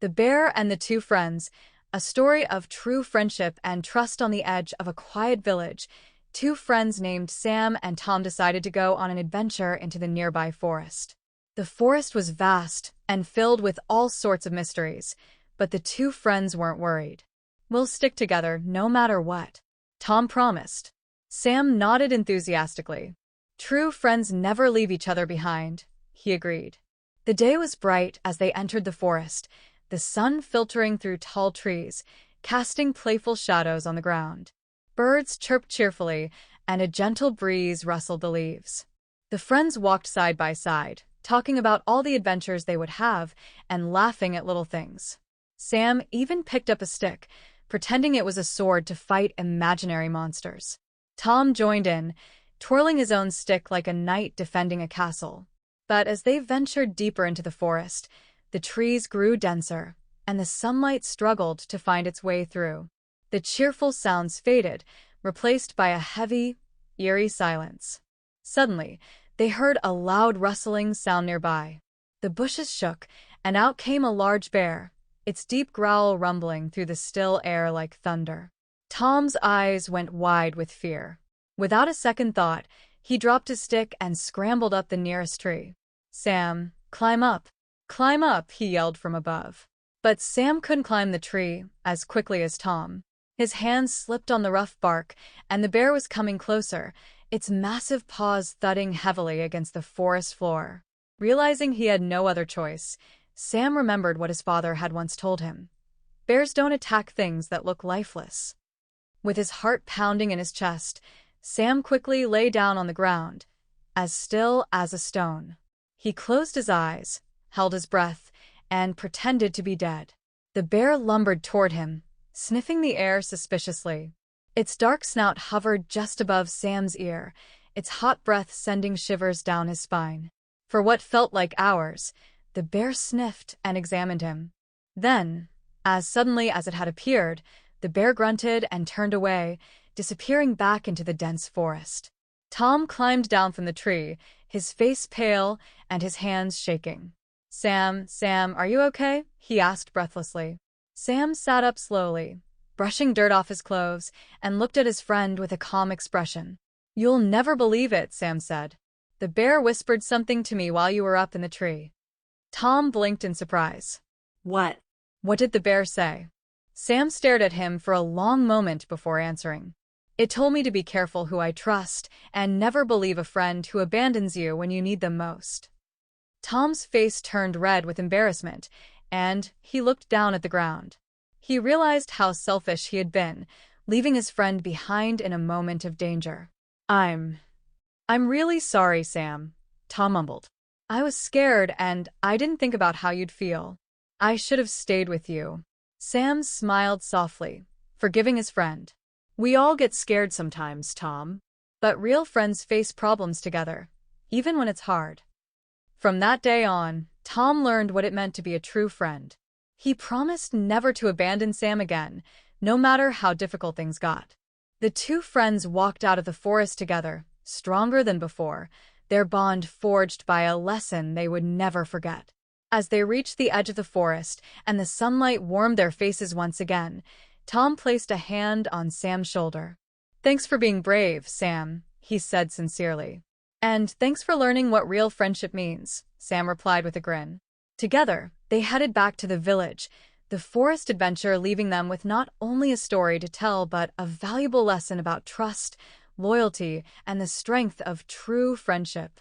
The Bear and the Two Friends, a story of true friendship and trust on the edge of a quiet village. Two friends named Sam and Tom decided to go on an adventure into the nearby forest. The forest was vast and filled with all sorts of mysteries, but the two friends weren't worried. "We'll stick together no matter what," Tom promised. Sam nodded enthusiastically. "True friends never leave each other behind," he agreed. The day was bright as they entered the forest, the sun filtering through tall trees, casting playful shadows on the ground. Birds chirped cheerfully, and a gentle breeze rustled the leaves. The friends walked side by side, talking about all the adventures they would have and laughing at little things. Sam even picked up a stick, pretending it was a sword to fight imaginary monsters. Tom joined in, twirling his own stick like a knight defending a castle. But as they ventured deeper into the forest, the trees grew denser, and the sunlight struggled to find its way through. The cheerful sounds faded, replaced by a heavy, eerie silence. Suddenly, they heard a loud rustling sound nearby. The bushes shook, and out came a large bear, its deep growl rumbling through the still air like thunder. Tom's eyes went wide with fear. Without a second thought, he dropped his stick and scrambled up the nearest tree. "Sam, climb up! Climb up!" he yelled from above. But Sam couldn't climb the tree as quickly as Tom. His hands slipped on the rough bark, and the bear was coming closer, its massive paws thudding heavily against the forest floor. Realizing he had no other choice, Sam remembered what his father had once told him. Bears don't attack things that look lifeless. With his heart pounding in his chest, Sam quickly lay down on the ground, as still as a stone. He closed his eyes, held his breath, and pretended to be dead. The bear lumbered toward him, sniffing the air suspiciously. Its dark snout hovered just above Sam's ear, its hot breath sending shivers down his spine. For what felt like hours, the bear sniffed and examined him. Then, as suddenly as it had appeared, the bear grunted and turned away, disappearing back into the dense forest. Tom climbed down from the tree, his face pale and his hands shaking. Sam, are you okay?" he asked breathlessly. Sam sat up slowly, brushing dirt off his clothes, and looked at his friend with a calm expression. "You'll never believe it," Sam said. "The bear whispered something to me while you were up in the tree." Tom blinked in surprise. "What?" "What did the bear say?" Sam stared at him for a long moment before answering. "It told me to be careful who I trust and never believe a friend who abandons you when you need them most." Tom's face turned red with embarrassment, and he looked down at the ground. He realized how selfish he had been, leaving his friend behind in a moment of danger. I'm really sorry, Sam," Tom mumbled. "I was scared and I didn't think about how you'd feel. I should have stayed with you." Sam smiled softly, forgiving his friend. "We all get scared sometimes, Tom. But real friends face problems together, even when it's hard." From that day on, Tom learned what it meant to be a true friend. He promised never to abandon Sam again, no matter how difficult things got. The two friends walked out of the forest together, stronger than before, their bond forged by a lesson they would never forget. As they reached the edge of the forest and the sunlight warmed their faces once again, Tom placed a hand on Sam's shoulder. "Thanks for being brave, Sam," he said sincerely. "And thanks for learning what real friendship means," Sam replied with a grin. Together, they headed back to the village, the forest adventure leaving them with not only a story to tell but a valuable lesson about trust, loyalty, and the strength of true friendship.